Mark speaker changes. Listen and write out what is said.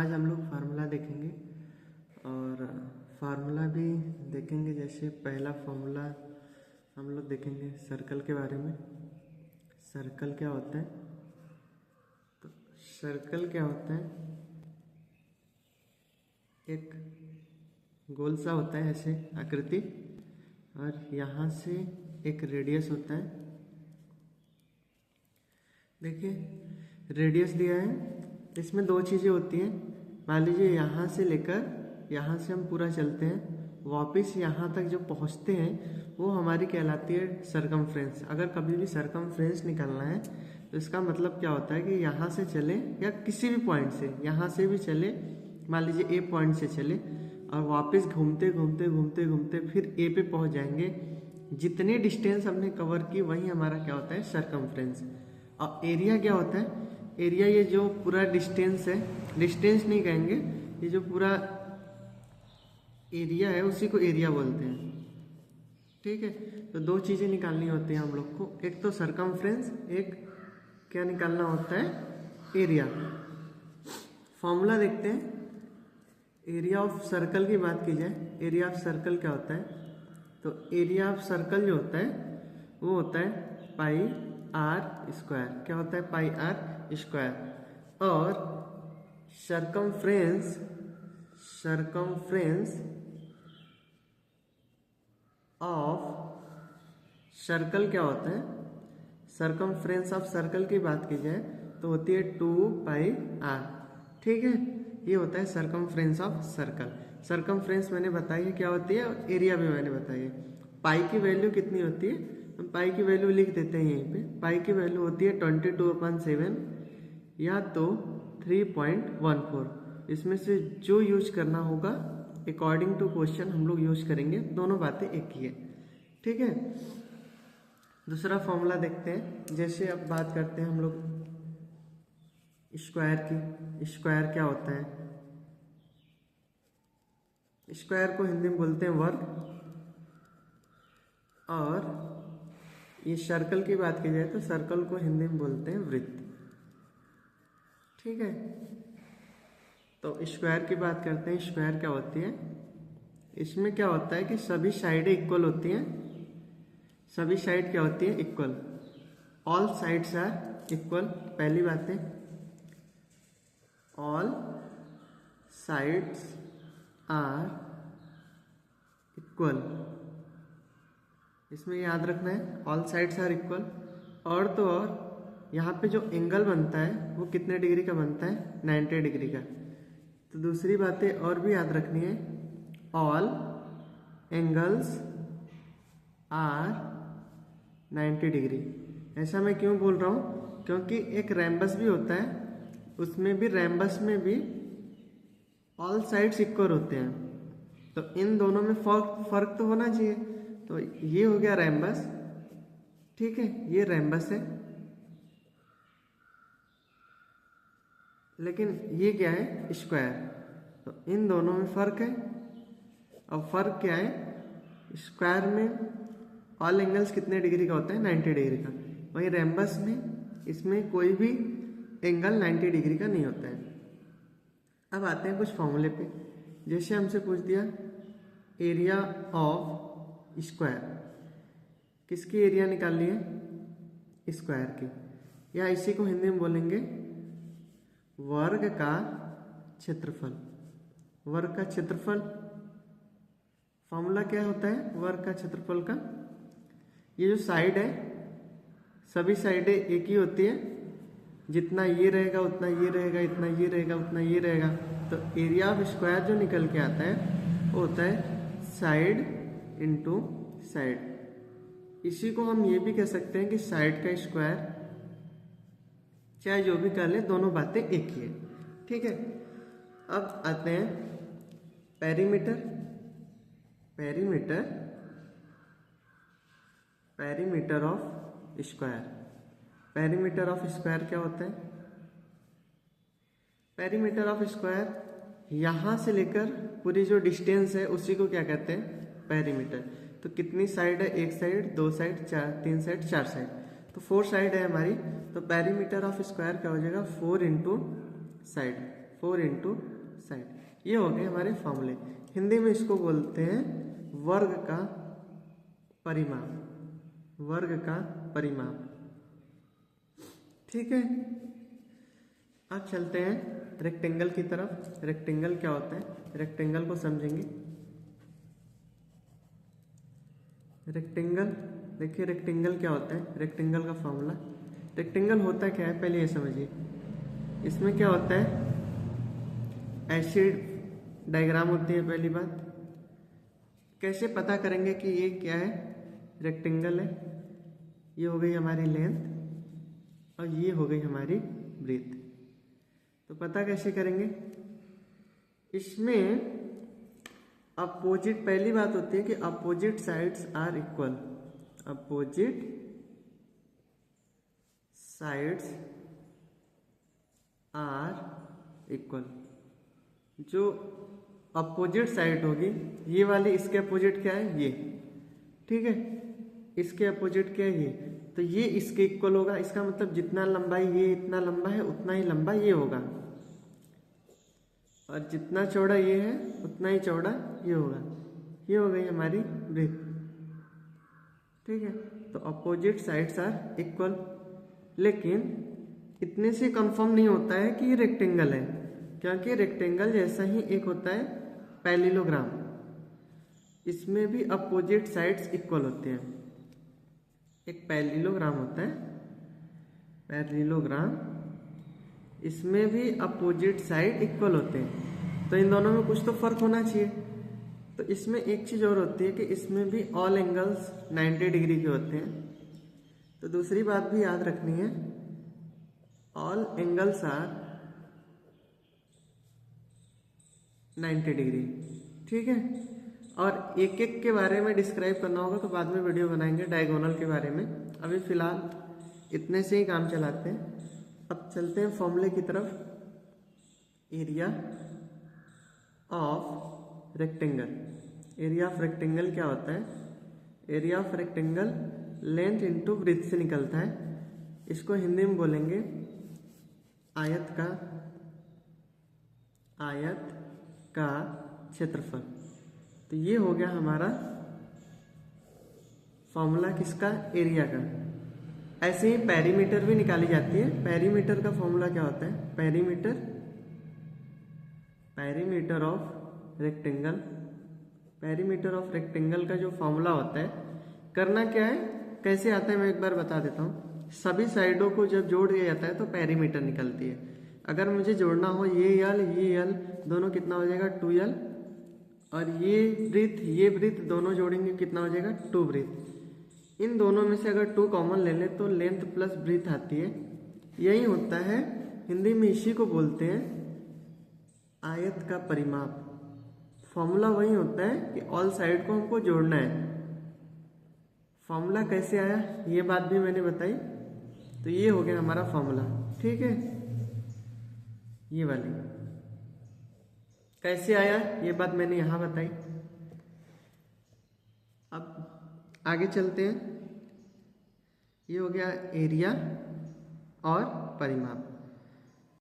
Speaker 1: आज हम लोग फार्मूला देखेंगे और फार्मूला भी देखेंगे। जैसे पहला फार्मूला हम लोग देखेंगे सर्कल के बारे में। सर्कल क्या होता है? तो सर्कल क्या होता है, एक गोल सा होता है ऐसे आकृति, और यहाँ से एक रेडियस होता है। देखिए रेडियस दिया है, इसमें दो चीज़ें होती हैं। मान लीजिए यहाँ से लेकर यहाँ से हम पूरा चलते हैं, वापस यहाँ तक जो पहुँचते हैं वो हमारी कहलाती है सरकमफ्रेंस। अगर कभी भी सरकमफ्रेंस निकालना है तो इसका मतलब क्या होता है कि यहाँ से चले या किसी भी पॉइंट से, यहाँ से भी चले, मान लीजिए ए पॉइंट से चले और वापस घूमते घूमते घूमते घूमते फिर ए पे पहुँच जाएंगे। जितनी डिस्टेंस हमने कवर की वही हमारा क्या होता है, सरकमफ्रेंस। और एरिया क्या होता है? एरिया ये जो पूरा डिस्टेंस है, डिस्टेंस नहीं कहेंगे, ये जो पूरा एरिया है उसी को एरिया बोलते हैं। ठीक है, तो दो चीज़ें निकालनी होती हैं हम लोग को, एक तो सरकमफ्रेंस, एक क्या निकालना होता है, एरिया। फॉर्मूला देखते हैं। एरिया ऑफ सर्कल की बात की जाए, एरिया ऑफ सर्कल क्या होता है? तो एरिया ऑफ सर्कल जो होता है वो होता है पाई आर स्क्वायर। क्या होता है? पाई आर स्क्वायर। और सरकमफ्रेंस ऑफ सर्कल क्या होता है? सरकमफ्रेंस ऑफ सर्कल की बात की जाए तो होती है 2 पाई आर। ठीक है, ये होता है सरकमफ्रेंस ऑफ सर्कल। सरकमफ्रेंस मैंने बताई है क्या होती है, और एरिया भी मैंने बताई है। पाई की वैल्यू कितनी होती है? हम पाई की वैल्यू लिख देते हैं यहीं पे। पाई की वैल्यू होती है 22/7 या तो 3.14। इसमें से जो यूज करना होगा अकॉर्डिंग टू क्वेश्चन हम लोग यूज करेंगे, दोनों बातें एक ही है। ठीक है, दूसरा फॉर्मूला देखते हैं। जैसे अब बात करते हैं हम लोग स्क्वायर की। स्क्वायर क्या होता है? स्क्वायर को हिंदी में बोलते हैं वर्ग। और ये सर्कल की बात की जाए तो सर्कल को हिंदी में बोलते हैं वृत्त। ठीक है, तो स्क्वायर की बात करते हैं। स्क्वायर क्या होती है? इसमें क्या होता है कि सभी साइडें इक्वल होती हैं। सभी साइड क्या होती है? Equal. All sides are equal. पहली बात है, ऑल साइड्स आर इक्वल। इसमें याद रखना है ऑल साइड्स आर इक्वल। और तो और यहाँ पे जो एंगल बनता है वो कितने डिग्री का बनता है? 90 डिग्री का। तो दूसरी बातें और भी याद रखनी है, ऑल एंगल्स आर 90 डिग्री। ऐसा मैं क्यों बोल रहा हूँ? क्योंकि एक रैम्बस भी होता है, उसमें भी रैम्बस में भी ऑल साइड्स इक्वल होते हैं। तो इन दोनों में फर्क तो होना चाहिए। तो ये हो गया रैम्बस। ठीक है, ये रैम्बस है, लेकिन ये क्या है? स्क्वायर। तो इन दोनों में फर्क है। अब फर्क क्या है? स्क्वायर में ऑल एंगल्स कितने डिग्री का होता है? 90 डिग्री का। वहीं रैम्बस में इसमें कोई भी एंगल 90 डिग्री का नहीं होता है। अब आते हैं कुछ फॉर्मूले पे। जैसे हमसे पूछ दिया एरिया ऑफ स्क्वायर, किसकी एरिया निकालनी है? स्क्वायर की, या इसी को हिंदी में बोलेंगे वर्ग का क्षेत्रफल। वर्ग का क्षेत्रफल फॉर्मूला क्या होता है वर्ग का क्षेत्रफल का? ये जो साइड है, सभी साइडें एक ही होती है। जितना ये रहेगा उतना ये रहेगा, इतना ये रहेगा उतना ये रहेगा। तो एरिया ऑफ स्क्वायर जो निकल के आता है वो होता है साइड इंटू साइड। इसी को हम ये भी कह सकते हैं कि साइड का स्क्वायर, चाहे जो भी कर ले, दोनों बातें एक ही है। ठीक है, अब आते हैं perimeter. Perimeter of square. Perimeter of square क्या होता है? पेरीमीटर ऑफ स्क्वायर यहाँ से लेकर पूरी जो डिस्टेंस है उसी को क्या कहते हैं? पेरीमीटर। तो कितनी साइड है? एक साइड, दो साइड, चार, तीन साइड, चार साइड, तो 4 साइड है हमारी। तो पेरीमीटर ऑफ स्क्वायर क्या हो जाएगा? 4 इंटू साइड, 4 इंटू साइड। ये हो गए हमारे फॉर्मूले। हिंदी में इसको बोलते हैं वर्ग का परिमाप, वर्ग का परिमाप। ठीक है, अब चलते हैं रेक्टेंगल की तरफ। रेक्टेंगल क्या होता है, रेक्टेंगल को समझेंगे। रेक्टेंगल, देखिए रेक्टेंगल क्या होता है, रेक्टेंगल का फॉर्मूला। रेक्टेंगल होता क्या है पहले ये समझिए। इसमें क्या होता है, एसिड डायग्राम होती है पहली बात। कैसे पता करेंगे कि ये क्या है, रेक्टेंगल है। ये हो गई हमारी लेंथ और ये हो गई हमारी ब्रीथ। तो पता कैसे करेंगे, इसमें अपोजिट, पहली बात होती है कि opposite sides are equal. Opposite sides are equal. जो अपोजिट साइड होगी, ये वाली, इसके अपोजिट क्या है, ये, ठीक है, इसके अपोजिट क्या है, ये, तो ये इसके इक्वल होगा। इसका मतलब जितना लंबाई ये इतना लंबा है, उतना ही लंबा ये होगा, और जितना चौड़ा ये है उतना ही चौड़ा ये होगा। ये हो गई हमारी ब्रीथ। ठीक है, तो अपोजिट साइड्स आर इक्वल। लेकिन इतने से कंफर्म नहीं होता है कि ये रेक्टेंगल है, क्योंकि रेक्टेंगल जैसा ही एक होता है पैरेललोग्राम, इसमें भी अपोजिट साइड्स इक्वल होते हैं। एक पैरेललोग्राम होता है, पैरेललोग्राम, इसमें भी अपोजिट साइड इक्वल होते हैं। तो इन दोनों में कुछ तो फर्क होना चाहिए। तो इसमें एक चीज और होती है कि इसमें भी ऑल एंगल्स 90 डिग्री के होते हैं। तो दूसरी बात भी याद रखनी है, ऑल एंगल्स आर 90 डिग्री। ठीक है, और एक एक के बारे में डिस्क्राइब करना होगा तो बाद में वीडियो बनाएंगे डायगोनल के बारे में। अभी फिलहाल इतने से ही काम चलाते हैं। अब चलते हैं फॉर्मूले की तरफ। Area of rectangle. Area of rectangle क्या होता है, area of rectangle length into breadth से निकलता है। इसको हिंदी में बोलेंगे आयत का क्षेत्रफल। तो ये हो गया हमारा फॉर्मूला किसका, एरिया का। ऐसे ही पेरीमीटर भी निकाली जाती है। पेरीमीटर का फॉर्मूला क्या होता है, perimeter of rectangle. Perimeter of rectangle का जो फॉर्मूला होता है, करना क्या है, कैसे आता है मैं एक बार बता देता हूँ। सभी साइडों को जब जोड़ दिया जाता है तो पेरीमीटर निकलती है। अगर मुझे जोड़ना हो ये यल दोनों कितना हो जाएगा 2l, और ये ब्रीथ दोनों जोड़ेंगे कितना हो जाएगा 2 ब्रीथ। इन दोनों में से अगर 2 कॉमन ले ले तो लेंथ प्लस ब्रीथ आती है। यही होता है हिंदी में, इसी को बोलते हैं आयत का परिमाप। फॉर्मूला वही होता है कि ऑल साइड को हमको जोड़ना है। फॉर्मूला कैसे आया ये बात भी मैंने बताई। तो ये हो गया हमारा फॉर्मूला। ठीक है, ये वाली कैसे आया ये बात मैंने यहां बताई। अब आगे चलते हैं। ये हो गया एरिया और परिमाप।